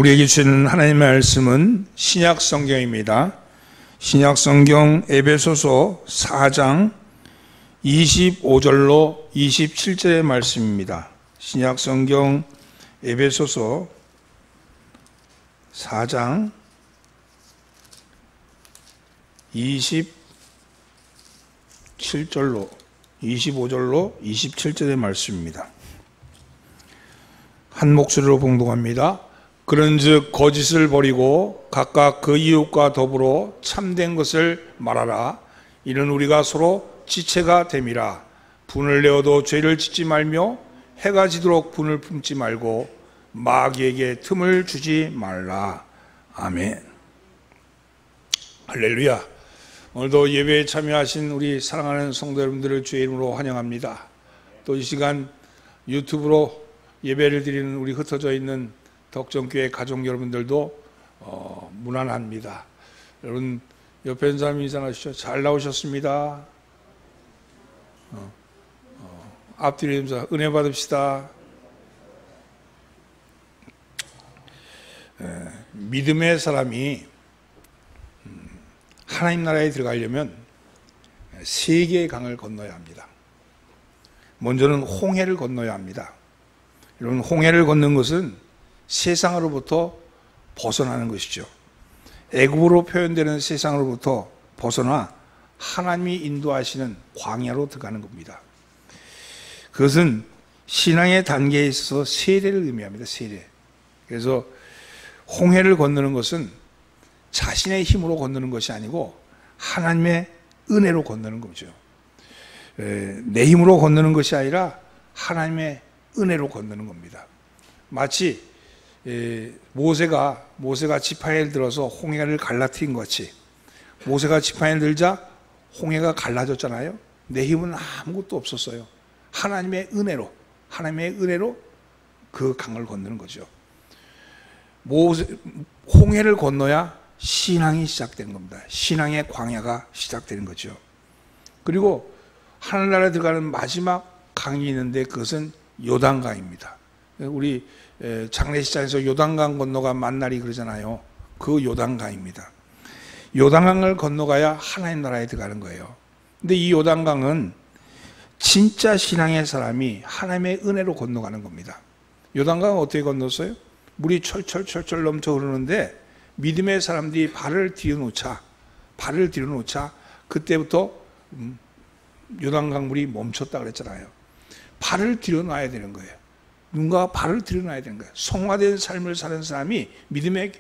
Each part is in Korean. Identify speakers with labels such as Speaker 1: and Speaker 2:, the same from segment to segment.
Speaker 1: 우리에게 주시는 하나님의 말씀은 신약 성경입니다. 신약 성경 에베소서 4장 25절로 27절의 말씀입니다. 신약 성경 에베소서 4장 25절로 27절의 말씀입니다. 한 목소리로 봉독합니다. 그런즉 거짓을 버리고 각각 그 이웃과 더불어 참된 것을 말하라. 이는 우리가 서로 지체가 됨이라. 분을 내어도 죄를 짓지 말며 해가 지도록 분을 품지 말고 마귀에게 틈을 주지 말라. 아멘. 할렐루야. 오늘도 예배에 참여하신 우리 사랑하는 성도 여러분들을 주의 이름으로 환영합니다. 또 이 시간 유튜브로 예배를 드리는 우리 흩어져 있는 덕정교회 가족 여러분들도 무난합니다. 여러분 옆에 있는 사람 인사하시죠. 잘 나오셨습니다. 앞뒤로 은혜 받읍시다. 믿음의 사람이 하나님 나라에 들어가려면 세 개의 강을 건너야 합니다. 먼저는 홍해를 건너야 합니다. 여러분, 홍해를 걷는 것은 세상으로부터 벗어나는 것이죠. 애굽으로 표현되는 세상으로부터 벗어나 하나님이 인도하시는 광야로 들어가는 겁니다. 그것은 신앙의 단계에 있어서 세례를 의미합니다. 세례. 그래서 홍해를 건너는 것은 자신의 힘으로 건너는 것이 아니고 하나님의 은혜로 건너는 거죠. 내 힘으로 건너는 것이 아니라 하나님의 은혜로 건너는 겁니다. 마치 모세가 지팡이를 들어서 홍해를 갈라뜨린 것 같이, 모세가 지팡이를 들자 홍해가 갈라졌잖아요. 내 힘은 아무것도 없었어요. 하나님의 은혜로 그 강을 건너는 거죠. 홍해를 건너야 신앙이 시작되는 겁니다. 신앙의 광야가 시작되는 거죠. 그리고 하늘나라에 들어가는 마지막 강이 있는데 그것은 요단강입니다. 우리 장례식장에서 요단강 건너가 만날이 그러잖아요. 그 요단강입니다. 요단강을 건너가야 하나님 나라에 들어가는 거예요. 근데 이 요단강은 진짜 신앙의 사람이 하나님의 은혜로 건너가는 겁니다. 요단강은 어떻게 건넜어요? 물이 철철 넘쳐 흐르는데 믿음의 사람들이 발을 들여놓자 그때부터 요단강 물이 멈췄다 그랬잖아요. 발을 들여놔야 되는 거예요. 누군가 발을 들여놔야 되는 거예요. 성화된 삶을 사는 사람이 믿음의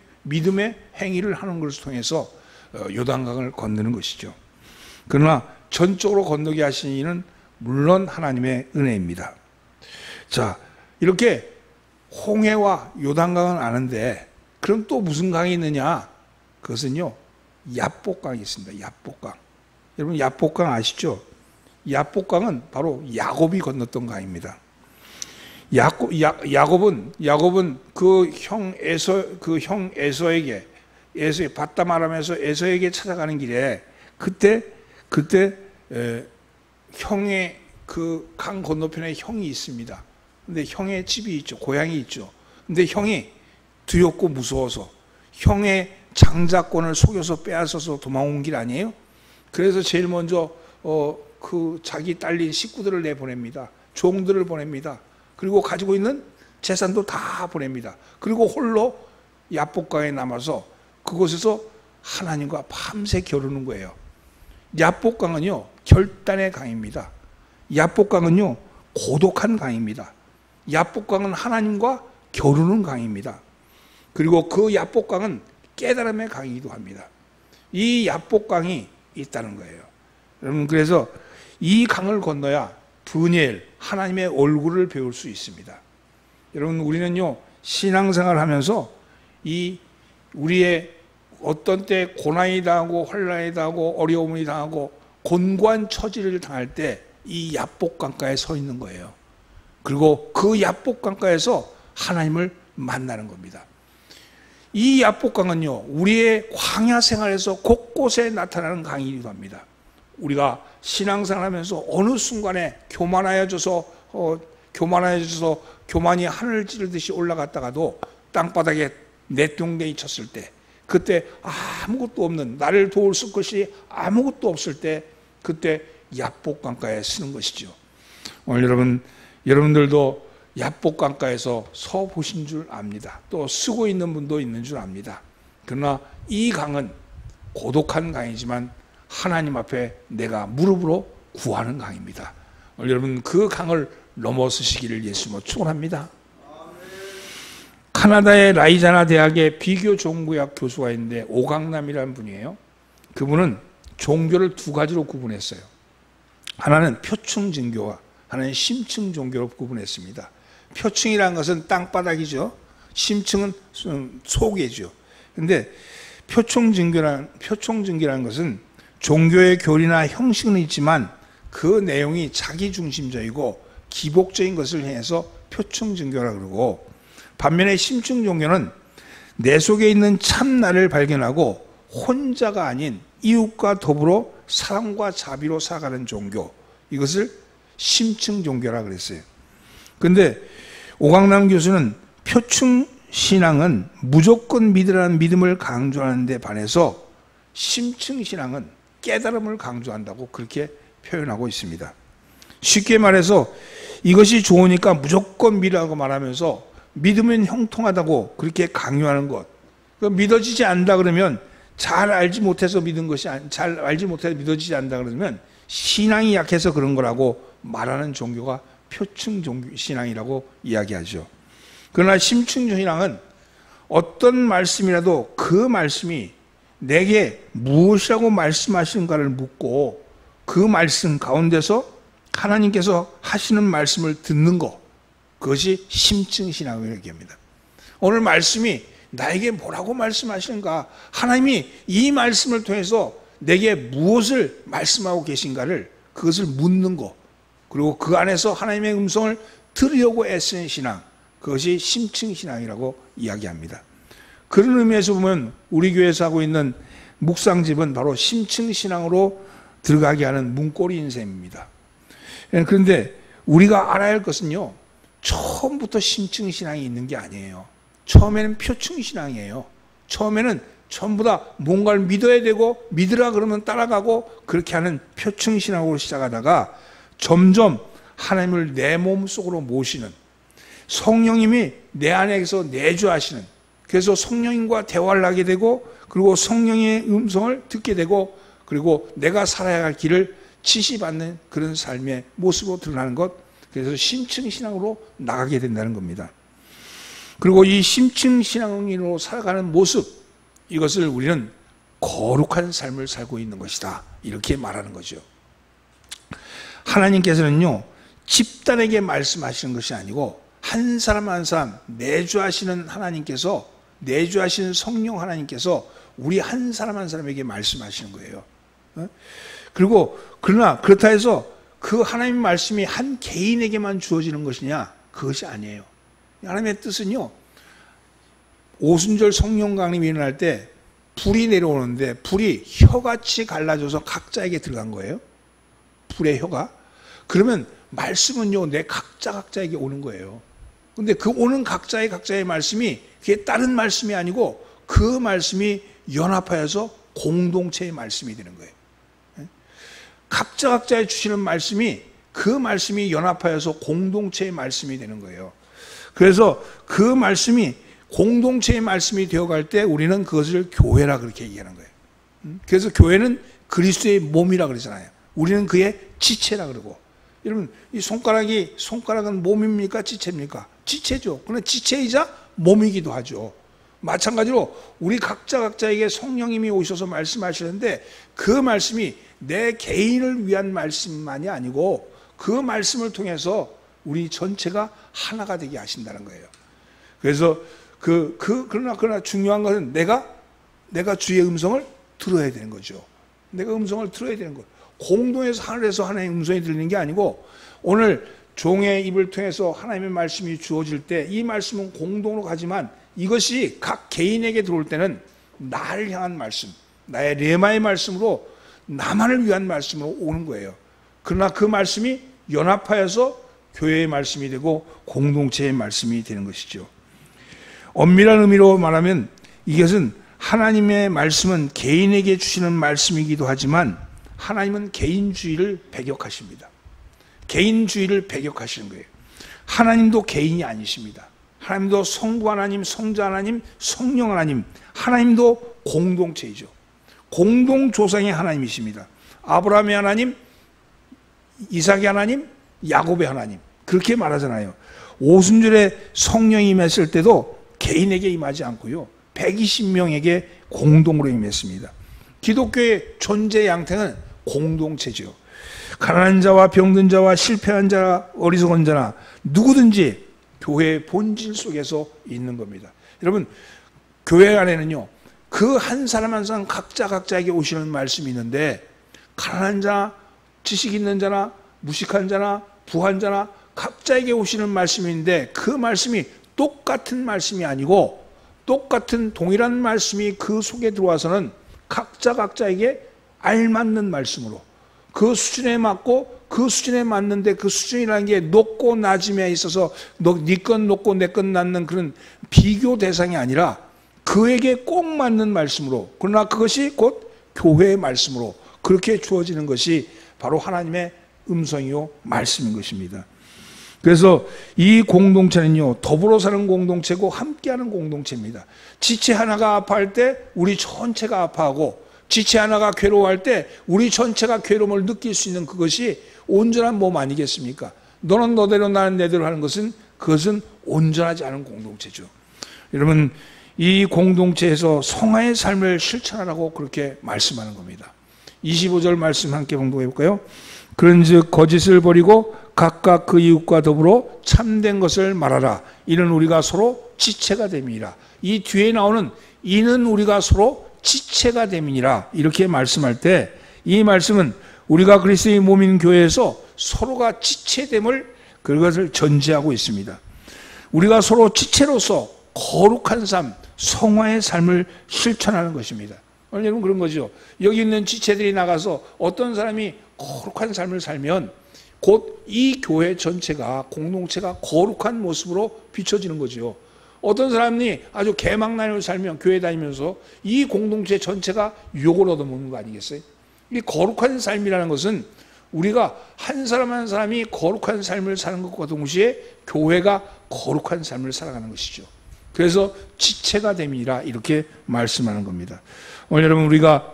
Speaker 1: 행위를 하는 것을 통해서 요단강을 건너는 것이죠. 그러나 전적으로 건너게 하신 이는 물론 하나님의 은혜입니다. 자, 이렇게 홍해와 요단강은 아는데 그럼 또 무슨 강이 있느냐? 그것은요, 야복강이 있습니다. 야복강. 여러분 야복강 아시죠? 야복강은 바로 야곱이 건넜던 강입니다. 야곱은 그 형 에서에게 바담 아람에서 에서에게 찾아가는 길에 그때 형의 그 강 건너편에 형이 있습니다. 근데 형의 집이 있죠. 고향이 있죠. 근데 형이 두렵고 무서워서 형의 장자권을 속여서 빼앗아서 도망온 길 아니에요? 그래서 제일 먼저 그 자기 딸린 식구들을 내보냅니다. 종들을 보냅니다. 그리고 가지고 있는 재산도 다 보냅니다. 그리고 홀로 야복강에 남아서 그곳에서 하나님과 밤새 겨루는 거예요. 야복강은요, 결단의 강입니다. 야복강은요, 고독한 강입니다. 야복강은 하나님과 겨루는 강입니다. 그리고 그 야복강은 깨달음의 강이기도 합니다. 이 야복강이 있다는 거예요. 여러분, 그래서 이 강을 건너야 브니엘, 하나님의 얼굴을 배울 수 있습니다. 여러분, 우리는요, 신앙생활 하면서 우리의 어떤 때 고난이 당하고 환난이 당하고 어려움이 당하고 곤고한 처지를 당할 때 이 야복강가에 서 있는 거예요. 그리고 그 야복강가에서 하나님을 만나는 겁니다. 이 야복강은요, 우리의 광야 생활에서 곳곳에 나타나는 강이기도 합니다. 우리가 신앙생활하면서 어느 순간에 교만해져서 교만이 하늘 찌르듯이 올라갔다가도 땅바닥에 내뚱댕이 쳤을 때, 그때 아무것도 없는, 나를 도울 것이 아무것도 없을 때, 그때 야복강가에 쓰는 것이죠. 오늘 여러분들도 야복강가에서 서 보신 줄 압니다. 또 쓰고 있는 분도 있는 줄 압니다. 그러나 이 강은 고독한 강이지만 하나님 앞에 내가 무릎으로 구하는 강입니다. 여러분 그 강을 넘어서시기를 예수님으로 축원합니다. 카나다의 라이자나 대학의 비교 종교학 교수가 있는데 오강남이라는 분이에요. 그분은 종교를 두 가지로 구분했어요. 하나는 표층 종교와 하나는 심층 종교로 구분했습니다. 표층이라는 것은 땅바닥이죠. 심층은 속이죠. 근데 표층 종교라는 것은 종교의 교리나 형식은 있지만 그 내용이 자기중심적이고 기복적인 것을 향해서 표층 종교라고 그러고, 반면에 심층 종교는 내 속에 있는 참나를 발견하고 혼자가 아닌 이웃과 더불어 사랑과 자비로 살아가는 종교, 이것을 심층 종교라고 그랬어요. 그런데 오강남 교수는 표층 신앙은 무조건 믿으라는 믿음을 강조하는 데 반해서 심층 신앙은 깨달음을 강조한다고 그렇게 표현하고 있습니다. 쉽게 말해서 이것이 좋으니까 무조건 믿으라고 말하면서 믿으면 형통하다고 그렇게 강요하는 것, 믿어지지 않는다 그러면 잘 알지 못해서 믿어지지 않는다 그러면 신앙이 약해서 그런 거라고 말하는 종교가 표층 종교 신앙이라고 이야기하죠. 그러나 심층 신앙은 어떤 말씀이라도 그 말씀이 내게 무엇이라고 말씀하시는가를 묻고 그 말씀 가운데서 하나님께서 하시는 말씀을 듣는 것, 그것이 심층 신앙을 얘기합니다. 오늘 말씀이 나에게 뭐라고 말씀하시는가, 하나님이 이 말씀을 통해서 내게 무엇을 말씀하고 계신가를 그것을 묻는 것, 그리고 그 안에서 하나님의 음성을 들으려고 애쓰는 신앙, 그것이 심층 신앙이라고 이야기합니다. 그런 의미에서 보면 우리 교회에서 하고 있는 묵상집은 바로 심층 신앙으로 들어가게 하는 문고리인 셈입니다. 그런데 우리가 알아야 할 것은요, 처음부터 심층 신앙이 있는 게 아니에요. 처음에는 표층 신앙이에요. 처음에는 전부 다 뭔가를 믿어야 되고 믿으라 그러면 따라가고 그렇게 하는 표층 신앙으로 시작하다가 점점 하나님을 내 몸속으로 모시는, 성령님이 내 안에서 내주하시는, 그래서 성령님과 대화를 하게 되고 그리고 성령의 음성을 듣게 되고 그리고 내가 살아야 할 길을 지시받는 그런 삶의 모습으로 드러나는 것, 그래서 심층 신앙으로 나가게 된다는 겁니다. 그리고 이 심층 신앙으로 살아가는 모습, 이것을 우리는 거룩한 삶을 살고 있는 것이다, 이렇게 말하는 거죠. 하나님께서는요, 집단에게 말씀하시는 것이 아니고 한 사람 한 사람 내주하시는 하나님께서, 내주하시는 성령 하나님께서 우리 한 사람 한 사람에게 말씀하시는 거예요. 그리고 그러나 그렇다 해서 그 하나님 말씀이 한 개인에게만 주어지는 것이냐, 그것이 아니에요. 하나님의 뜻은요, 오순절 성령 강림이 일어날 때 불이 내려오는데 불이 혀같이 갈라져서 각자에게 들어간 거예요. 불의 혀가. 그러면 말씀은요, 내 각자에게 오는 거예요. 근데 그 오는 각자의 말씀이 그게 다른 말씀이 아니고 그 말씀이 연합하여서 공동체의 말씀이 되는 거예요. 각자에 주시는 말씀이, 그 말씀이 연합하여서 공동체의 말씀이 되는 거예요. 그래서 그 말씀이 공동체의 말씀이 되어갈 때 우리는 그것을 교회라 그렇게 얘기하는 거예요. 그래서 교회는 그리스도의 몸이라 그러잖아요. 우리는 그의 지체라 그러고. 여러분, 이 손가락은 몸입니까? 지체입니까? 지체죠. 그러나 지체이자 몸이기도 하죠. 마찬가지로 우리 각자에게 성령님이 오셔서 말씀하시는데 그 말씀이 내 개인을 위한 말씀만이 아니고 그 말씀을 통해서 우리 전체가 하나가 되게 하신다는 거예요. 그래서 그러나 중요한 것은 내가 주의 음성을 들어야 되는 거죠. 내가 음성을 들어야 되는 것. 공동에서 하늘에서 하나님의 음성이 들리는 게 아니고, 오늘 종의 입을 통해서 하나님의 말씀이 주어질 때 이 말씀은 공동으로 가지만 이것이 각 개인에게 들어올 때는 나를 향한 말씀, 나의 레마의 말씀으로 나만을 위한 말씀으로 오는 거예요. 그러나 그 말씀이 연합하여서 교회의 말씀이 되고 공동체의 말씀이 되는 것이죠. 엄밀한 의미로 말하면 이것은 하나님의 말씀은 개인에게 주시는 말씀이기도 하지만 하나님은 개인주의를 배격하십니다. 개인주의를 배격하시는 거예요. 하나님도 개인이 아니십니다. 하나님도 성부 하나님, 성자 하나님, 성령 하나님, 하나님도 공동체이죠. 공동조상의 하나님이십니다. 아브라함의 하나님, 이삭의 하나님, 야곱의 하나님, 그렇게 말하잖아요. 오순절에 성령이 임했을 때도 개인에게 임하지 않고요, 120명에게 공동으로 임했습니다. 기독교의 존재 양태는 공동체죠. 가난한 자와 병든 자와 실패한 자와 어리석은 자나 누구든지 교회의 본질 속에서 있는 겁니다. 여러분, 교회 안에는요, 그 한 사람 한 사람 각자에게 오시는 말씀이 있는데, 가난한 자, 지식 있는 자나 무식한 자나 부한 자나 각자에게 오시는 말씀인데, 그 말씀이 똑같은 말씀이 아니고 똑같은 동일한 말씀이 그 속에 들어와서는 각자에게 알맞는 말씀으로, 그 수준에 맞고 그 수준에 맞는데, 그 수준이라는 게 높고 낮음에 있어서 네 건 높고 내 건 낮는 그런 비교 대상이 아니라 그에게 꼭 맞는 말씀으로, 그러나 그것이 곧 교회의 말씀으로 그렇게 주어지는 것이 바로 하나님의 음성이요 말씀인 것입니다. 그래서 이 공동체는요, 더불어 사는 공동체고 함께하는 공동체입니다. 지체 하나가 아파할 때 우리 전체가 아파하고, 지체 하나가 괴로워할 때 우리 전체가 괴로움을 느낄 수 있는 그것이 온전한 몸 아니겠습니까? 너는 너대로 나는 내대로 하는 것은, 그것은 온전하지 않은 공동체죠. 여러분, 이 공동체에서 성화의 삶을 실천하라고 그렇게 말씀하는 겁니다. 25절 말씀 함께 봉독해 볼까요? 그런즉 거짓을 버리고 각각 그 이웃과 더불어 참된 것을 말하라. 이는 우리가 서로 지체가 됨이니라. 이 뒤에 나오는 이는 우리가 서로 지체가 됨이니라, 이렇게 말씀할 때 이 말씀은 우리가 그리스도의 몸인 교회에서 서로가 지체됨을, 그것을 전제하고 있습니다. 우리가 서로 지체로서 거룩한 삶, 성화의 삶을 실천하는 것입니다. 여러분, 그런 거죠. 여기 있는 지체들이 나가서 어떤 사람이 거룩한 삶을 살면 곧 이 교회 전체가, 공동체가 거룩한 모습으로 비춰지는 거죠. 어떤 사람이 아주 개망나니로 살면, 교회 다니면서 이 공동체 전체가 욕을 얻어먹는 거 아니겠어요? 이 거룩한 삶이라는 것은 우리가 한 사람 한 사람이 거룩한 삶을 사는 것과 동시에 교회가 거룩한 삶을 살아가는 것이죠. 그래서 지체가 됨이라, 이렇게 말씀하는 겁니다. 오늘 여러분, 우리가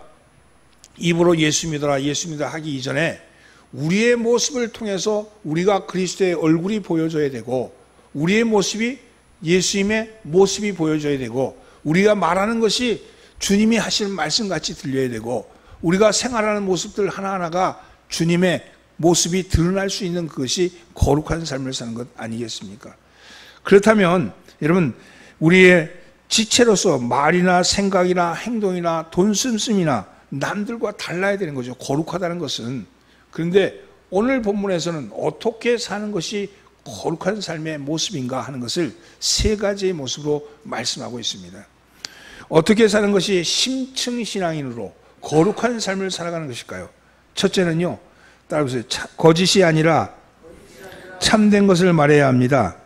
Speaker 1: 입으로 예수 믿어라, 예수 믿어라 하기 이전에 우리의 모습을 통해서 우리가 그리스도의 얼굴이 보여져야 되고, 우리의 모습이 예수님의 모습이 보여져야 되고, 우리가 말하는 것이 주님이 하시는 말씀같이 들려야 되고, 우리가 생활하는 모습들 하나하나가 주님의 모습이 드러날 수 있는 그것이 거룩한 삶을 사는 것 아니겠습니까? 그렇다면 여러분, 우리의 지체로서 말이나 생각이나 행동이나 돈 씀씀이나 남들과 달라야 되는 거죠, 거룩하다는 것은. 그런데 오늘 본문에서는 어떻게 사는 것이 거룩한 삶의 모습인가 하는 것을 세 가지의 모습으로 말씀하고 있습니다. 어떻게 사는 것이 심층신앙인으로 거룩한 삶을 살아가는 것일까요? 첫째는요, 따라보세요. 거짓이 아니라 참된 것을 말해야 합니다.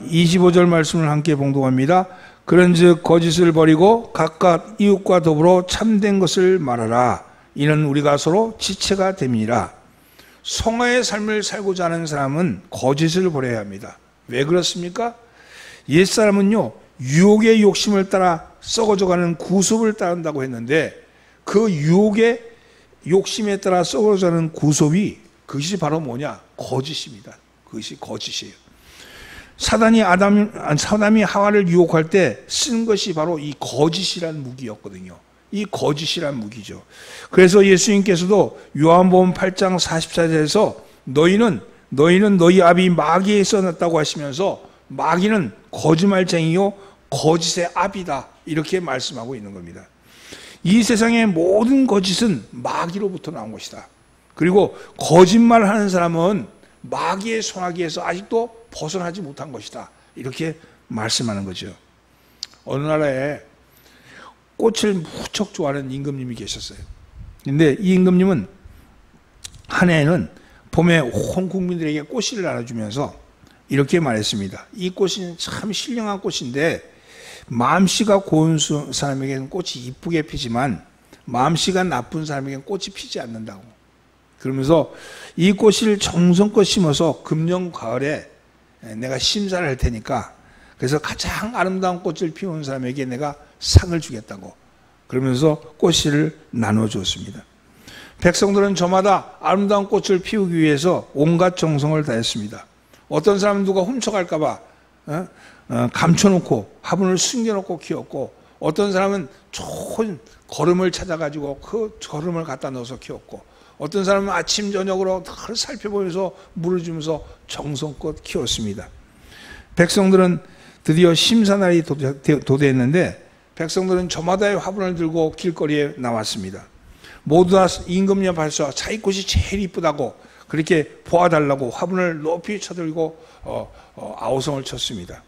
Speaker 1: 25절 말씀을 함께 봉독합니다. 그런즉 거짓을 버리고 각각 이웃과 더불어 참된 것을 말하라. 이는 우리가 서로 지체가 됨이니라. 성화의 삶을 살고자 하는 사람은 거짓을 버려야 합니다. 왜 그렇습니까? 옛사람은요, 유혹의 욕심을 따라 썩어져가는 구속을 따른다고 했는데, 그 유혹의 욕심에 따라 썩어져가는 구속이, 그것이 바로 뭐냐? 거짓입니다. 그것이 거짓이에요. 사단이 하와를 유혹할 때 쓴 것이 바로 이 거짓이라는 무기였거든요. 이 거짓이라는 무기죠. 그래서 예수님께서도 요한복음 8장 44절에서 너희는 너희 아비 마귀에 써놨다고 하시면서, 마귀는 거짓말쟁이요 거짓의 아비다, 이렇게 말씀하고 있는 겁니다. 이 세상의 모든 거짓은 마귀로부터 나온 것이다. 그리고 거짓말하는 사람은 마귀의 손아귀에서 아직도 벗어나지 못한 것이다, 이렇게 말씀하는 거죠. 어느 나라에 꽃을 무척 좋아하는 임금님이 계셨어요. 근데 이 임금님은 한 해에는 봄에 온 국민들에게 꽃씨를 나눠주면서 이렇게 말했습니다. 이 꽃은 참 신령한 꽃인데 마음씨가 고운 사람에게는 꽃이 이쁘게 피지만 마음씨가 나쁜 사람에게는 꽃이 피지 않는다고. 그러면서 이 꽃을 정성껏 심어서 금년 가을에 내가 심사를 할 테니까 그래서 가장 아름다운 꽃을 피우는 사람에게 내가 상을 주겠다고 그러면서 꽃씨를 나눠주었습니다. 백성들은 저마다 아름다운 꽃을 피우기 위해서 온갖 정성을 다했습니다. 어떤 사람은 누가 훔쳐갈까 봐 감춰놓고 화분을 숨겨놓고 키웠고, 어떤 사람은 좋은 거름을 찾아가지고 그 거름을 갖다 넣어서 키웠고, 어떤 사람은 아침 저녁으로 늘 살펴보면서 물을 주면서 정성껏 키웠습니다. 백성들은 드디어 심사날이 도래했는데 백성들은 저마다의 화분을 들고 길거리에 나왔습니다. 모두 다 임금님 앞에서 자기 꽃이 제일 이쁘다고 그렇게 보아달라고 화분을 높이 쳐들고 아우성을 쳤습니다.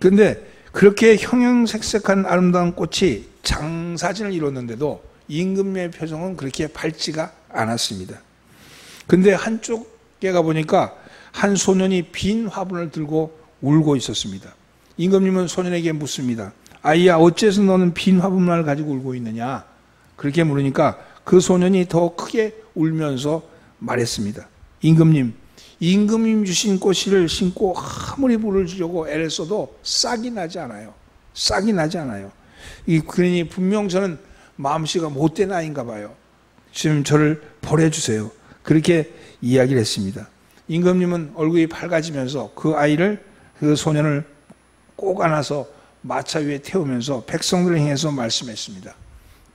Speaker 1: 그런데 그렇게 형형색색한 아름다운 꽃이 장사진을 이뤘는데도 임금님의 표정은 그렇게 밝지가 않았습니다. 근데 한쪽에 가보니까 한 소년이 빈 화분을 들고 울고 있었습니다. 임금님은 소년에게 묻습니다. 아이야, 어째서 너는 빈 화분만을 가지고 울고 있느냐? 그렇게 물으니까 그 소년이 더 크게 울면서 말했습니다. 임금님 주신 꽃을 심고 아무리 물을 주려고 애를 써도 싹이 나지 않아요. 싹이 나지 않아요. 그러니 분명 저는 마음씨가 못된 아이인가 봐요. 지금 저를 보내주세요. 그렇게 이야기를 했습니다. 임금님은 얼굴이 밝아지면서 그 소년을 꼭 안아서 마차 위에 태우면서 백성들을 향해서 말씀했습니다.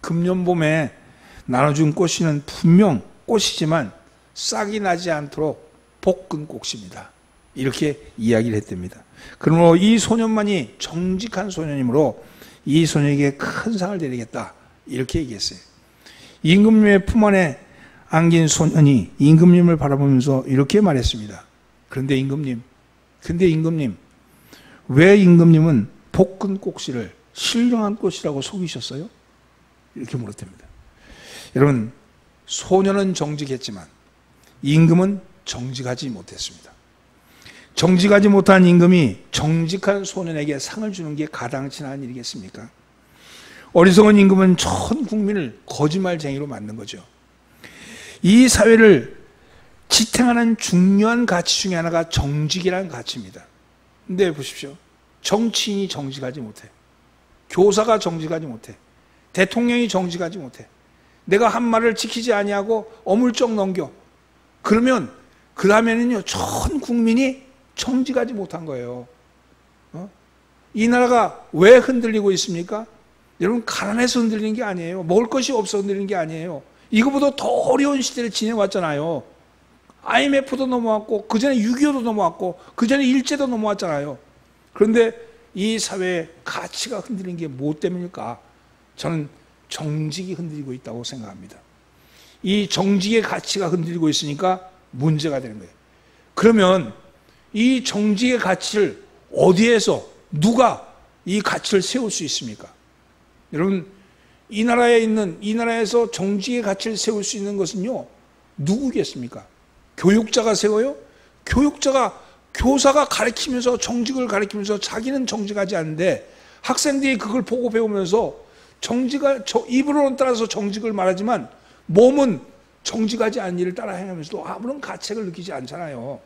Speaker 1: 금년 봄에 나눠준 꽃이는 분명 꽃이지만 싹이 나지 않도록 볶은 꽃입니다. 이렇게 이야기를 했답니다. 그러므로 이 소년만이 정직한 소년이므로 이 소년에게 큰 상을 드리겠다. 이렇게 얘기했어요. 임금님의 품 안에 안긴 소년이 임금님을 바라보면서 이렇게 말했습니다. 그런데 임금님, 왜 임금님은 볶은 꽃씨를 신령한 꽃이라고 속이셨어요? 이렇게 물었답니다. 여러분, 소년은 정직했지만 임금은 정직하지 못했습니다. 정직하지 못한 임금이 정직한 소년에게 상을 주는 게 가당치는 일이겠습니까? 어리석은 임금은 전 국민을 거짓말쟁이로 만든 거죠. 이 사회를 지탱하는 중요한 가치 중에 하나가 정직이라는 가치입니다. 근데 보십시오. 정치인이 정직하지 못해. 교사가 정직하지 못해. 대통령이 정직하지 못해. 내가 한 말을 지키지 아니하고 어물쩍 넘겨. 그러면 그 다음에는요, 전 국민이 정직하지 못한 거예요. 이 나라가 왜 흔들리고 있습니까? 여러분, 가난해서 흔들리는 게 아니에요. 먹을 것이 없어 흔들리는 게 아니에요. 이거보다 더 어려운 시대를 지내왔잖아요. IMF도 넘어왔고, 그 전에 6.25도 넘어왔고, 그 전에 일제도 넘어왔잖아요. 그런데 이 사회의 가치가 흔들리는 게 무엇 때문일까? 저는 정직이 흔들리고 있다고 생각합니다. 이 정직의 가치가 흔들리고 있으니까 문제가 되는 거예요. 그러면 이 정직의 가치를 어디에서 누가 이 가치를 세울 수 있습니까? 여러분, 이 나라에서 정직의 가치를 세울 수 있는 것은요, 누구겠습니까? 교육자가 세워요? 교사가 가르치면서 정직을 가르치면서 자기는 정직하지 않은데 학생들이 그걸 보고 배우면서 입으로는 따라서 정직을 말하지만 몸은 정직하지 않은 일을 따라 행하면서도 아무런 가책을 느끼지 않잖아요.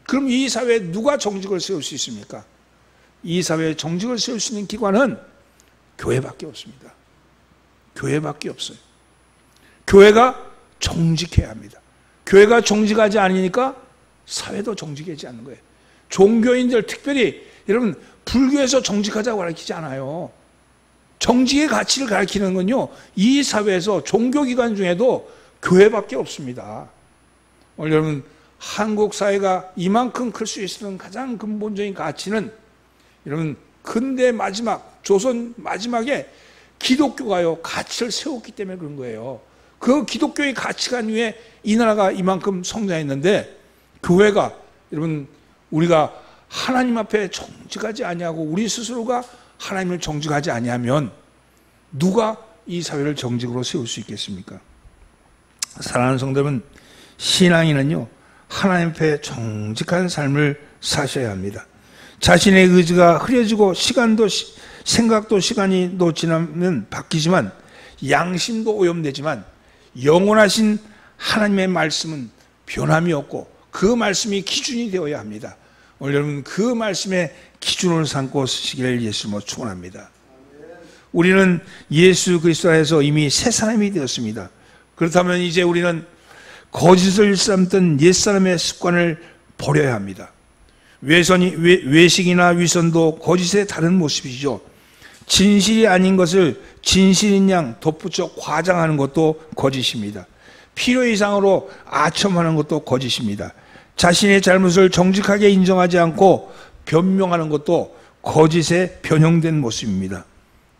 Speaker 1: 그럼 이 사회에 누가 정직을 세울 수 있습니까? 이 사회에 정직을 세울 수 있는 기관은 교회밖에 없습니다. 교회밖에 없어요. 교회가 정직해야 합니다. 교회가 정직하지 않으니까 사회도 정직하지 않는 거예요. 종교인들, 특별히 여러분, 불교에서 정직하자고 가르치지 않아요. 정직의 가치를 가르치는 건요, 이 사회에서 종교기관 중에도 교회밖에 없습니다. 오늘 여러분, 한국 사회가 이만큼 클 수 있는 가장 근본적인 가치는 여러분, 근대 마지막, 조선 마지막에 기독교가요, 가치를 세웠기 때문에 그런 거예요. 그 기독교의 가치관 위에 이 나라가 이만큼 성장했는데, 교회가, 여러분, 우리가 하나님 앞에 정직하지 아니하고 우리 스스로가 하나님을 정직하지 아니하면 누가 이 사회를 정직으로 세울 수 있겠습니까? 사랑하는 성도는, 신앙인은요, 하나님 앞에 정직한 삶을 사셔야 합니다. 자신의 의지가 흐려지고 생각도 시간이 지나면 바뀌지만 양심도 오염되지만 영원하신 하나님의 말씀은 변함이 없고 그 말씀이 기준이 되어야 합니다. 오늘 여러분 그 말씀의 기준을 삼고 쓰시기를 예수님으로 축원합니다. 우리는 예수 그리스도 안에서 이미 새 사람이 되었습니다. 그렇다면 이제 우리는 거짓을 일삼던 옛사람의 습관을 버려야 합니다. 외식이나 위선도 거짓의 다른 모습이죠. 진실이 아닌 것을 진실인 양 덧붙여 과장하는 것도 거짓입니다. 필요 이상으로 아첨하는 것도 거짓입니다. 자신의 잘못을 정직하게 인정하지 않고 변명하는 것도 거짓에 변형된 모습입니다.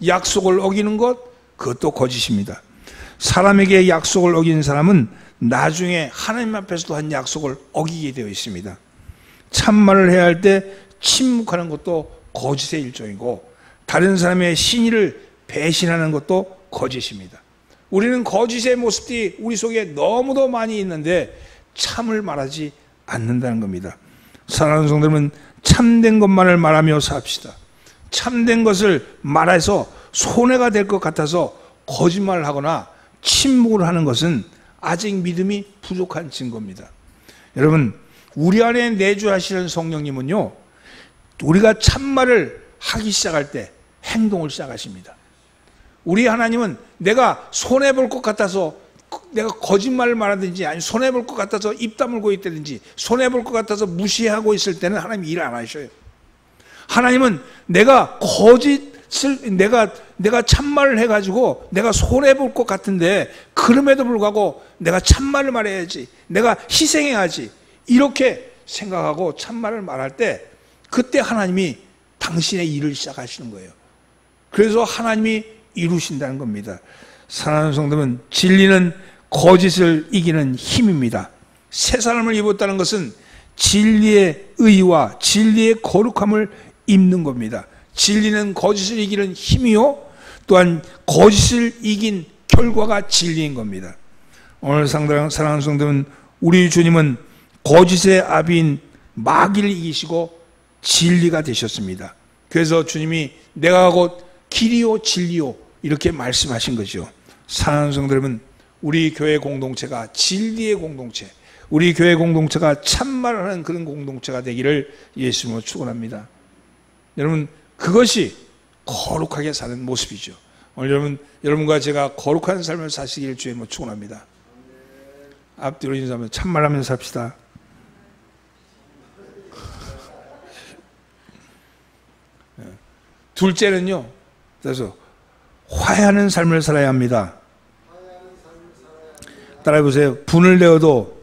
Speaker 1: 약속을 어기는 것, 그것도 거짓입니다. 사람에게 약속을 어긴 사람은 나중에 하나님 앞에서도 한 약속을 어기게 되어 있습니다. 참말을 해야 할 때 침묵하는 것도 거짓의 일종이고 다른 사람의 신의를 배신하는 것도 거짓입니다. 우리는 거짓의 모습들이 우리 속에 너무도 많이 있는데 참을 말하지 않는다는 겁니다. 사랑하는 성도님은 참된 것만을 말하며 삽시다. 참된 것을 말해서 손해가 될 것 같아서 거짓말을 하거나 침묵을 하는 것은 아직 믿음이 부족한 증거입니다. 여러분, 우리 안에 내주하시는 성령님은요, 우리가 참말을 하기 시작할 때 행동을 시작하십니다. 우리 하나님은 내가 손해볼 것 같아서 내가 거짓말을 말하든지 아니 손해볼 것 같아서 입 다물고 있다든지 손해볼 것 같아서 무시하고 있을 때는 하나님 일 안 하셔요. 하나님은 내가 내가 참말을 해가지고 내가 손해볼 것 같은데 그럼에도 불구하고 내가 참말을 말해야지, 내가 희생해야지 이렇게 생각하고 참말을 말할 때 그때 하나님이 당신의 일을 시작하시는 거예요. 그래서 하나님이 이루신다는 겁니다. 사랑하는 성도는 진리는 거짓을 이기는 힘입니다. 새 사람을 입었다는 것은 진리의 의와 진리의 거룩함을 입는 겁니다. 진리는 거짓을 이기는 힘이요 또한 거짓을 이긴 결과가 진리인 겁니다. 오늘 사랑하는 성도는 우리 주님은 거짓의 아비인 마귀를 이기시고 진리가 되셨습니다. 그래서 주님이 내가 곧 길이요 진리요 이렇게 말씀하신 거죠. 사랑하는 성도 여러분, 우리 교회 공동체가 진리의 공동체, 우리 교회 공동체가 참말하는 그런 공동체가 되기를 예수님으로 축원합니다. 여러분, 그것이 거룩하게 사는 모습이죠. 오늘 여러분과 제가 거룩한 삶을 사시기를 주님으로 축원합니다. 앞뒤로 인사하면 참말하면서 삽시다. 둘째는요, 그래서 화해하는 삶을 살아야 합니다. 따라해보세요. 분을 내어도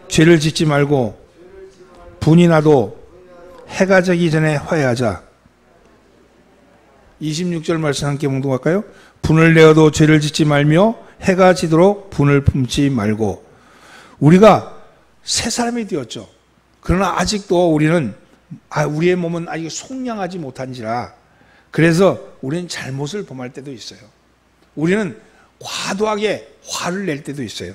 Speaker 1: 죄를 짓지 말고 분이 나도 해가 지기 전에 화해하자. 26절 말씀 함께 묵독할까요? 분을 내어도 죄를 짓지 말며 해가 지도록 분을 품지 말고. 우리가 새 사람이 되었죠. 그러나 아직도 우리는 우리의 몸은 아직 속량하지 못한지라 그래서 우리는 잘못을 범할 때도 있어요. 우리는 과도하게 화를 낼 때도 있어요.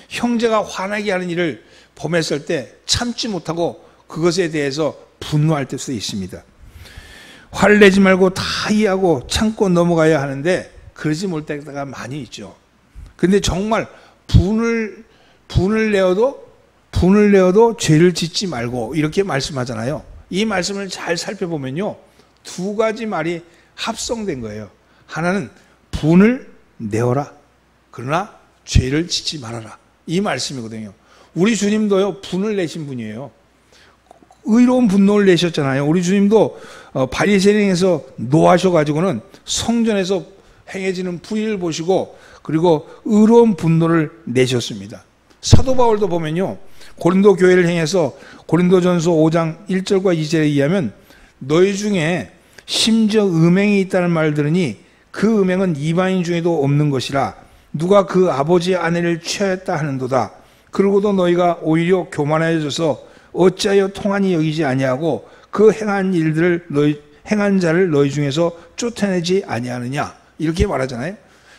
Speaker 1: 형제가 화나게 하는 일을 범했을 때 참지 못하고 그것에 대해서 분노할 때도 있습니다. 화를 내지 말고 다 이해하고 참고 넘어가야 하는데 그러지 못할 때가 많이 있죠. 그런데 정말 분을 내어도 죄를 짓지 말고 이렇게 말씀하잖아요. 이 말씀을 잘 살펴보면요, 두 가지 말이 합성된 거예요. 하나는 분을 내어라, 그러나 죄를 짓지 말아라, 이 말씀이거든요. 우리 주님도요 분을 내신 분이에요. 의로운 분노를 내셨잖아요. 우리 주님도 바리새인에서 노하셔가지고는 성전에서 행해지는 불의를 보시고 그리고 의로운 분노를 내셨습니다. 사도 바울도 보면요, 고린도 교회를 향해서 고린도전서 5장 1절과 2절에 의하면 너희 중에 심지어 음행이 있다는 말 들으니 그 음행은 이방인 중에도 없는 것이라 누가 그 아버지의 아내를 취하였다 하는도다. 그러고도 너희가 오히려 교만해져서 어찌하여 통한이 여기지 아니하고 그 행한 자를 너희 중에서 쫓아내지 아니하느냐, 이렇게 말하잖아요.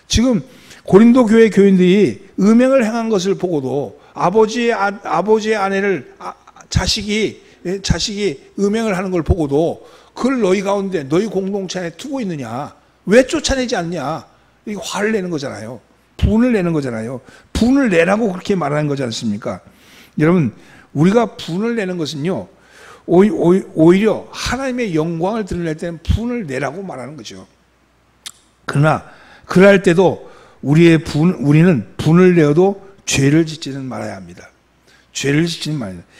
Speaker 1: 지금 고린도 교회 교인들이 음행을 행한 것을 보고도 아버지의 아내를 자식이 자식이 음행을 하는 걸 보고도 그걸 너희 가운데 너희 공동체 안에 두고 있느냐, 왜 쫓아내지 않냐, 이게 화를 내는 거잖아요. 분을 내는 거잖아요. 분을 내라고 그렇게 말하는 거지 않습니까? 여러분, 우리가 분을 내는 것은요, 오히려 하나님의 영광을 드러낼 때는 분을 내라고 말하는 거죠. 그러나 그럴 때도 우리는 분을 내어도 죄를 짓지는 말아야 합니다. 죄를 짓지는 말아야 합니다.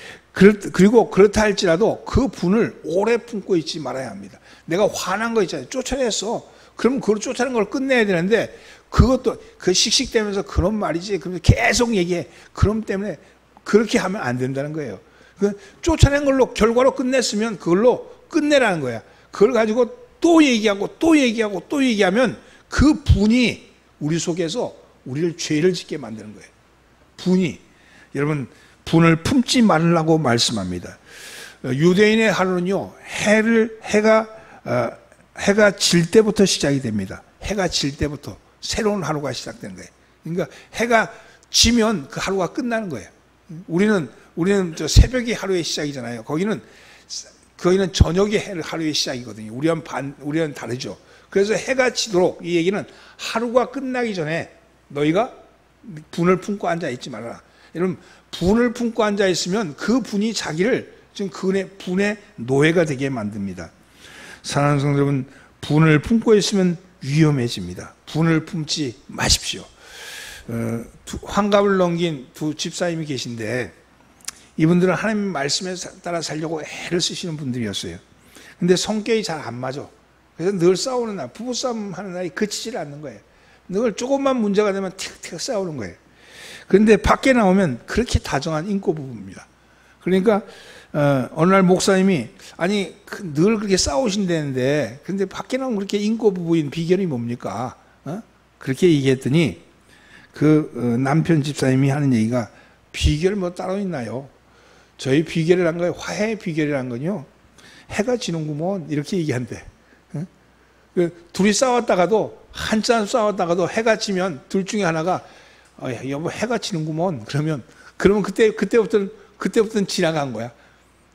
Speaker 1: 그리고 그렇다 할지라도 그 분을 오래 품고 있지 말아야 합니다. 내가 화난 거 있잖아요. 쫓아냈어. 그럼 그걸 쫓아낸 걸 끝내야 되는데, 그것도 그 씩씩대면서 그런 말이지, 그러면서 계속 얘기해. 그럼 때문에 그렇게 하면 안 된다는 거예요. 쫓아낸 걸로 결과로 끝냈으면 그걸로 끝내라는 거야. 그걸 가지고 또 얘기하고 또 얘기하고 또 얘기하면 그 분이 우리 속에서 우리를 죄를 짓게 만드는 거예요. 분이. 여러분, 분을 품지 말라고 말씀합니다. 유대인의 하루는요, 해가 질 때부터 시작이 됩니다. 해가 질 때부터 새로운 하루가 시작되는 거예요. 그러니까 해가 지면 그 하루가 끝나는 거예요. 우리는 저 새벽이 하루의 시작이잖아요. 거기는 저녁이 하루의 시작이거든요. 우리는 다르죠. 그래서 해가 지도록, 이 얘기는 하루가 끝나기 전에 너희가 분을 품고 앉아 있지 말아라. 여러분, 분을 품고 앉아 있으면 그 분이 자기를 지금 분의 노예가 되게 만듭니다. 사랑하는 성도 여러분, 분을 품고 있으면 위험해집니다. 분을 품지 마십시오. 환갑을 넘긴 두 집사님이 계신데, 이분들은 하나님 말씀에 따라 살려고 애를 쓰시는 분들이었어요. 근데 성격이 잘 안 맞아. 그래서 늘 싸우는 날, 부부싸움 하는 날이 그치질 않는 거예요. 늘 조금만 문제가 되면 틱틱 싸우는 거예요. 그런데 밖에 나오면 그렇게 다정한 인고 부부입니다. 그러니까 어느 날 목사님이, 아니 늘 그렇게 싸우신다는데 근데 밖에 나오면 그렇게 인고 부부인 비결이 뭡니까? 그렇게 얘기했더니 그 남편 집사님이 하는 얘기가, 비결 뭐 따로 있나요? 저희 비결이란 거예요. 화해의 비결이란 건요, 해가 지는구먼, 이렇게 얘기한대. 둘이 싸웠다가도, 한참 싸웠다가도 해가 지면 둘 중에 하나가 여보 해가 지는구먼, 그러면 그때부터는 지나간 거야.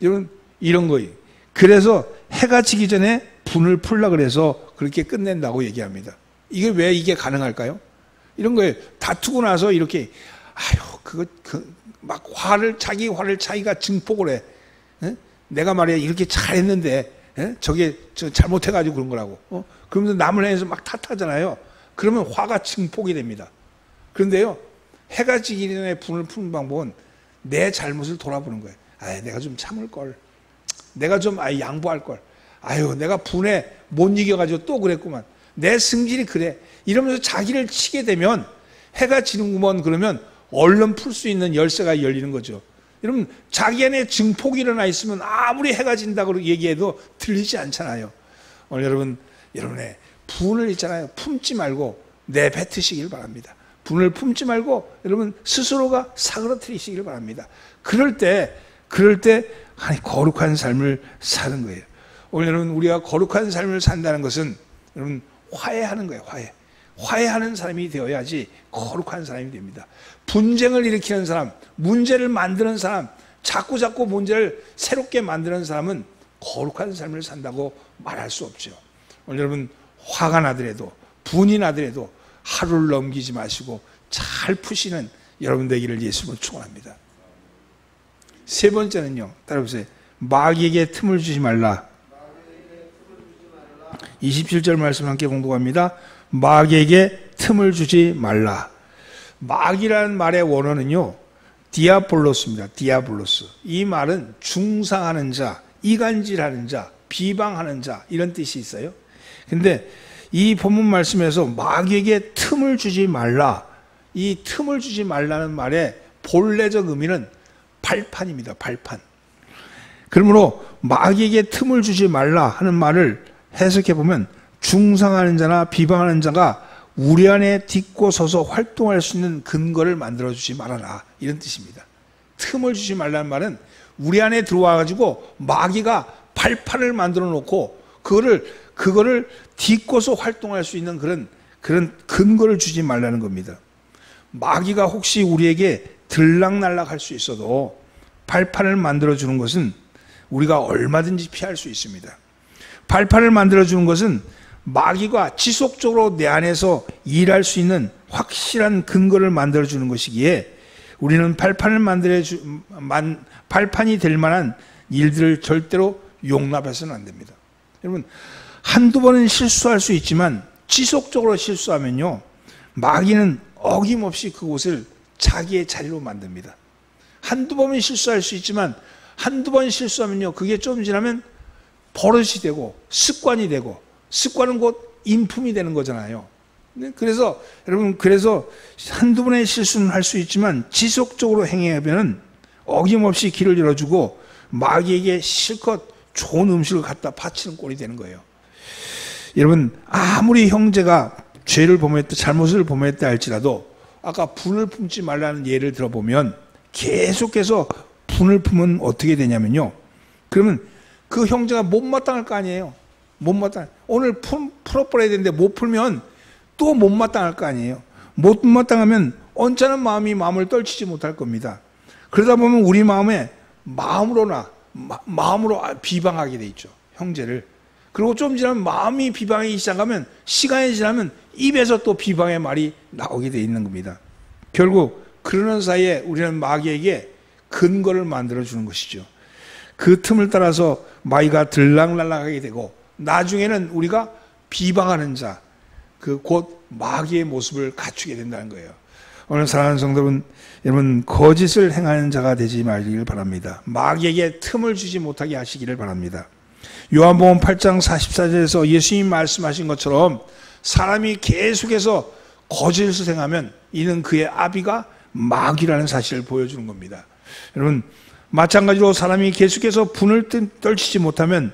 Speaker 1: 여러분, 이런 거예요. 그래서 해가 지기 전에 분을 풀라 그래서 그렇게 끝낸다고 얘기합니다. 이게 왜 이게 가능할까요? 이런 거예요. 다투고 나서 이렇게 막 자기 화를 자기가 증폭을 해. 내가 말이야 이렇게 잘했는데 저게 잘못해가지고 그런 거라고. 그러면서 남을 향해서 막 탓하잖아요. 그러면 화가 증폭이 됩니다. 그런데요, 해가 지기 전에 분을 푸는 방법은 내 잘못을 돌아보는 거예요. 내가 좀 참을 걸. 내가 좀 양보할 걸. 내가 분에 못 이겨가지고 또 그랬구만. 내 승질이 그래. 이러면서 자기를 치게 되면 해가 지는구먼, 그러면 얼른 풀 수 있는 열쇠가 열리는 거죠. 여러분, 자기 안에 증폭이 일어나 있으면 아무리 해가 진다고 얘기해도 들리지 않잖아요. 오늘 여러분의 분을 있잖아요. 품지 말고 내뱉으시길 바랍니다. 분을 품지 말고 여러분 스스로가 사그러뜨리시길 바랍니다. 그럴 때 거룩한 삶을 사는 거예요. 오늘 여러분, 우리가 거룩한 삶을 산다는 것은 여러분 화해하는 거예요. 화해하는 사람이 되어야지 거룩한 사람이 됩니다. 분쟁을 일으키는 사람, 문제를 만드는 사람, 자꾸 문제를 새롭게 만드는 사람은 거룩한 삶을 산다고 말할 수 없죠. 오늘 여러분, 화가 나더라도, 분이 나더라도 하루를 넘기지 마시고 잘 푸시는 여러분 되기를 예수님으로 축원합니다. 세 번째는요, 따라보세요. 마귀에게 틈을 주지 말라. 27절 말씀 함께 공독합니다. 마귀에게 틈을 주지 말라. 마귀라는 말의 원어는요, 디아볼로스입니다. 디아볼로스. 이 말은 중상하는 자, 이간질하는 자, 비방하는 자, 이런 뜻이 있어요. 근데 이 본문 말씀에서 마귀에게 틈을 주지 말라, 이 틈을 주지 말라는 말의 본래적 의미는 발판입니다. 발판. 그러므로 마귀에게 틈을 주지 말라 하는 말을 해석해 보면, 중상하는 자나 비방하는 자가 우리 안에 딛고 서서 활동할 수 있는 근거를 만들어 주지 말아라, 이런 뜻입니다. 틈을 주지 말라는 말은 우리 안에 들어와 가지고 마귀가 발판을 만들어 놓고 그거를 딛고서 활동할 수 있는 그런 근거를 주지 말라는 겁니다. 마귀가 혹시 우리에게 들락날락할 수 있어도 발판을 만들어 주는 것은 우리가 얼마든지 피할 수 있습니다. 발판을 만들어주는 것은 마귀가 지속적으로 내 안에서 일할 수 있는 확실한 근거를 만들어주는 것이기에 우리는 발판이 될 만한 일들을 절대로 용납해서는 안 됩니다. 여러분, 한두 번은 실수할 수 있지만 지속적으로 실수하면요, 마귀는 어김없이 그곳을 자기의 자리로 만듭니다. 한두 번은 실수할 수 있지만 한두 번 실수하면요, 그게 좀 지나면 버릇이 되고 습관이 되고, 습관은 곧 인품이 되는 거잖아요. 그래서 여러분, 한두 번의 실수는 할 수 있지만 지속적으로 행하면은 어김없이 길을 열어주고 마귀에게 실컷 좋은 음식을 갖다 바치는 꼴이 되는 거예요. 여러분, 아무리 형제가 죄를 범했다, 잘못을 범했다 할지라도 아까 분을 품지 말라는 예를 들어보면 계속해서 분을 품으면 어떻게 되냐면요, 그러면 그 형제가 못마땅할 거 아니에요. 오늘 풀어버려야 되는데 못 풀면 또 못마땅할 거 아니에요. 못마땅하면 언짢은 마음을 떨치지 못할 겁니다. 그러다 보면 우리 마음으로 비방하게 돼 있죠, 형제를. 그리고 좀 지나면 마음이 비방하기 시작하면, 시간이 지나면 입에서 또 비방의 말이 나오게 돼 있는 겁니다. 결국 그러는 사이에 우리는 마귀에게 근거를 만들어주는 것이죠. 그 틈을 따라서 마귀가 들락날락하게 되고 나중에는 우리가 비방하는 자, 곧 마귀의 모습을 갖추게 된다는 거예요. 오늘 사랑하는 성도분, 여러분, 거짓을 행하는 자가 되지 말기를 바랍니다. 마귀에게 틈을 주지 못하게 하시기를 바랍니다. 요한복음 8장 44절에서 예수님 말씀하신 것처럼 사람이 계속해서 거짓을 행하면 이는 그의 아비가 마귀라는 사실을 보여주는 겁니다. 여러분, 마찬가지로 사람이 계속해서 분을 떨치지 못하면,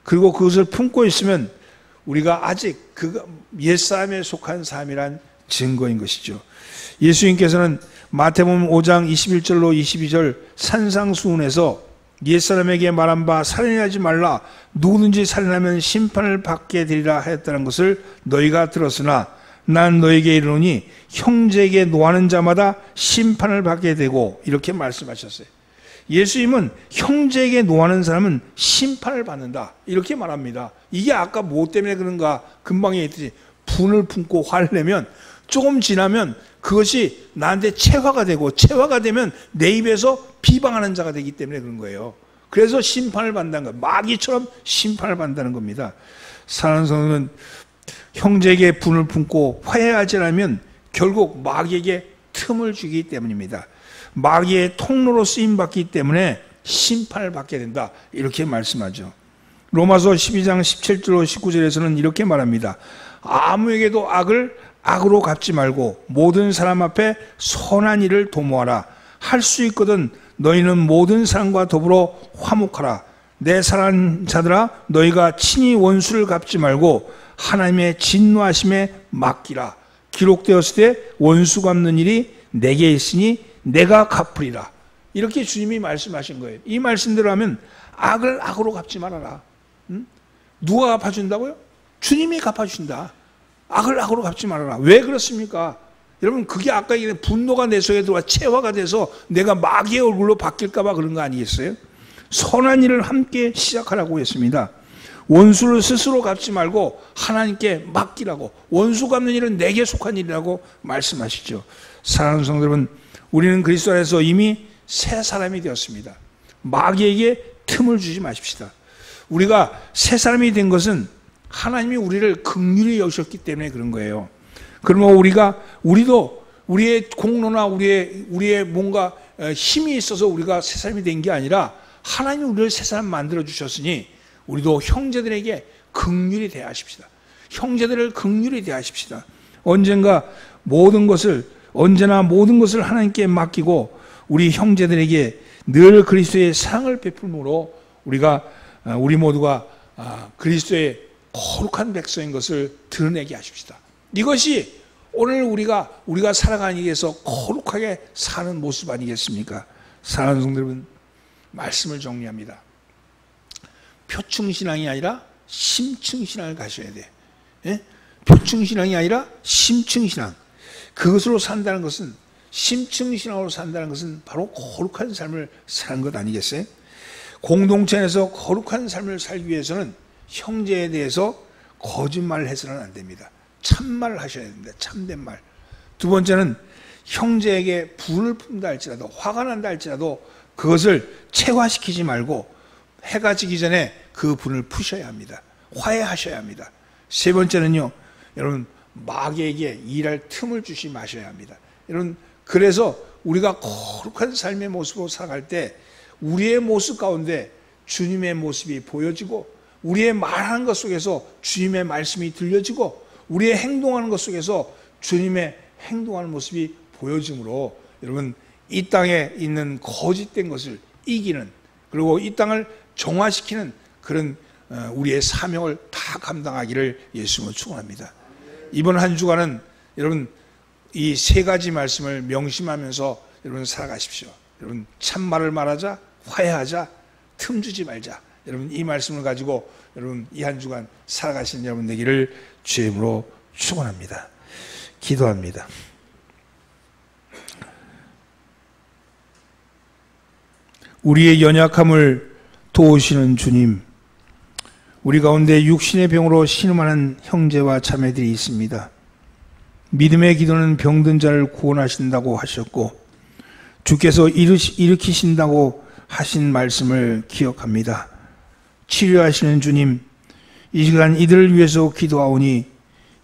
Speaker 1: 그리고 그것을 품고 있으면 우리가 아직 옛사람에 속한 삶이란 증거인 것이죠. 예수님께서는 마태복음 5장 21절로 22절 산상수훈에서 옛사람에게 말한 바 살인하지 말라, 누구든지 살인하면 심판을 받게 되리라 하였다는 것을 너희가 들었으나 난 너에게 이르노니 형제에게 노하는 자마다 심판을 받게 되고, 이렇게 말씀하셨어요. 예수님은 형제에게 노하는 사람은 심판을 받는다, 이렇게 말합니다. 이게 아까 뭐 때문에 그런가 금방 얘기했듯이 분을 품고 화를 내면 조금 지나면 그것이 나한테 체화가 되면 내 입에서 비방하는 자가 되기 때문에 그런 거예요. 그래서 심판을 받는다는 거예요. 마귀처럼 심판을 받는다는 겁니다. 사랑하는 성도는 형제에게 분을 품고 화해하지 않으면 결국 마귀에게 틈을 주기 때문입니다. 마귀의 통로로 쓰임받기 때문에 심판을 받게 된다, 이렇게 말씀하죠. 로마서 12장 17절로 19절에서는 이렇게 말합니다. 아무에게도 악으로 갚지 말고 모든 사람 앞에 선한 일을 도모하라. 할 수 있거든 너희는 모든 사람과 더불어 화목하라. 내 사랑하는 자들아, 너희가 친히 원수를 갚지 말고 하나님의 진노하심에 맡기라. 기록되었을 때 원수 갚는 일이 내게 있으니 내가 갚으리라. 이렇게 주님이 말씀하신 거예요. 이 말씀대로 하면 악을 악으로 갚지 말아라. 누가 갚아준다고요? 주님이 갚아준다. 악을 악으로 갚지 말아라. 왜 그렇습니까? 여러분, 그게 아까 얘기한 분노가 내 속에 들어와 체화가 돼서 내가 마귀의 얼굴로 바뀔까 봐 그런 거 아니겠어요? 선한 일을 함께 시작하라고 했습니다. 원수를 스스로 갚지 말고 하나님께 맡기라고. 원수 갚는 일은 내게 속한 일이라고 말씀하시죠. 사랑하는 성도 여러분, 우리는 그리스도 안에서 이미 새 사람이 되었습니다. 마귀에게 틈을 주지 마십시다. 우리가 새 사람이 된 것은 하나님이 우리를 긍휼히 여기셨기 때문에 그런 거예요. 그러면 우리도 우리의 공로나 우리의 뭔가 힘이 있어서 우리가 새 사람이 된 게 아니라 하나님이 우리를 새 사람 만들어 주셨으니 우리도 형제들에게 긍휼히 대하십시다. 형제들을 긍휼히 대하십시다. 언제나 모든 것을 하나님께 맡기고 우리 형제들에게 늘 그리스도의 사랑을 베풀므로 우리 모두가 그리스도의 거룩한 백성인 것을 드러내게 하십시다. 이것이 오늘 우리가 살아가기 위해서 거룩하게 사는 모습 아니겠습니까? 사랑하는 성도 여러분, 말씀을 정리합니다. 표층신앙이 아니라 심층신앙을 가셔야 돼. 예? 표층신앙이 아니라 심층신앙. 그것으로 산다는 것은, 심층신앙으로 산다는 것은 바로 거룩한 삶을 사는 것 아니겠어요? 공동체 안에서 거룩한 삶을 살기 위해서는 형제에 대해서 거짓말을 해서는 안 됩니다. 참말을 하셔야 됩니다. 참된 말. 두 번째는 형제에게 분을 품다 할지라도, 화가 난다 할지라도 그것을 체화시키지 말고 해가 지기 전에 그 분을 푸셔야 합니다. 화해하셔야 합니다. 세 번째는요, 여러분, 마귀에게 일할 틈을 주시 마셔야 합니다. 여러분, 그래서 우리가 거룩한 삶의 모습으로 살아갈 때 우리의 모습 가운데 주님의 모습이 보여지고, 우리의 말하는 것 속에서 주님의 말씀이 들려지고, 우리의 행동하는 것 속에서 주님의 행동하는 모습이 보여지므로, 여러분, 이 땅에 있는 거짓된 것을 이기는, 그리고 이 땅을 정화시키는 그런 우리의 사명을 다 감당하기를 예수님은 축원합니다. 이번 한 주간은 여러분 이 세 가지 말씀을 명심하면서 여러분 살아가십시오. 여러분, 참말을 말하자, 화해하자, 틈 주지 말자. 여러분, 이 말씀을 가지고 여러분 이 한 주간 살아가시는 여러분 되기를 주의 이름으로 축원합니다. 기도합니다. 우리의 연약함을 도우시는 주님, 우리 가운데 육신의 병으로 신음하는 형제와 자매들이 있습니다. 믿음의 기도는 병든 자를 구원하신다고 하셨고, 주께서 일으키신다고 하신 말씀을 기억합니다. 치료하시는 주님, 이 시간 이들을 위해서 기도하오니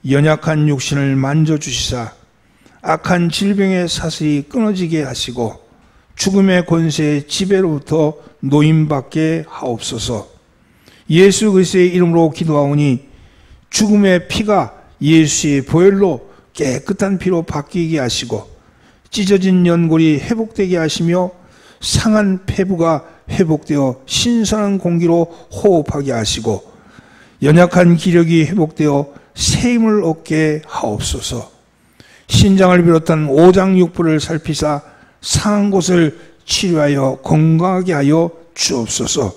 Speaker 1: 연약한 육신을 만져주시사 악한 질병의 사슬이 끊어지게 하시고 죽음의 권세의 지배로부터 노임받게 하옵소서. 예수 그리스도의 이름으로 기도하오니 죽음의 피가 예수의 보혈로 깨끗한 피로 바뀌게 하시고 찢어진 연골이 회복되게 하시며 상한 폐부가 회복되어 신선한 공기로 호흡하게 하시고 연약한 기력이 회복되어 새 힘을 얻게 하옵소서. 신장을 비롯한 오장육부를 살피사 상한 곳을 치료하여 건강하게 하여 주옵소서.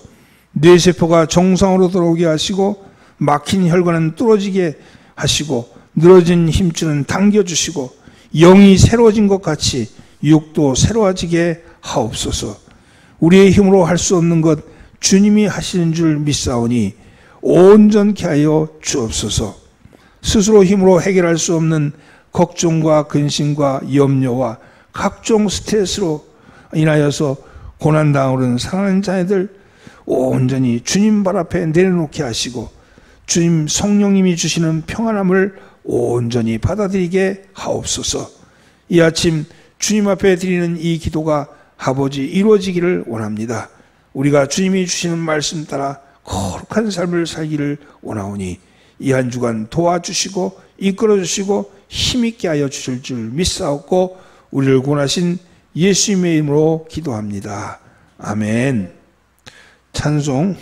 Speaker 1: 뇌세포가 정상으로 돌아오게 하시고 막힌 혈관은 뚫어지게 하시고 늘어진 힘줄은 당겨주시고 영이 새로워진 것 같이 육도 새로워지게 하옵소서. 우리의 힘으로 할 수 없는 것 주님이 하시는 줄 믿사오니 온전케 하여 주옵소서. 스스로 힘으로 해결할 수 없는 걱정과 근심과 염려와 각종 스트레스로 인하여서 고난당하는 사랑하는 자녀들 온전히 주님 발 앞에 내려놓게 하시고 주님 성령님이 주시는 평안함을 온전히 받아들이게 하옵소서. 이 아침 주님 앞에 드리는 이 기도가 아버지 이루어지기를 원합니다. 우리가 주님이 주시는 말씀 따라 거룩한 삶을 살기를 원하오니 이 한 주간 도와주시고 이끌어주시고 힘있게 하여 주실 줄 믿사옵고 우리를 구원하신 예수님의 이름으로 기도합니다. 아멘. 찬송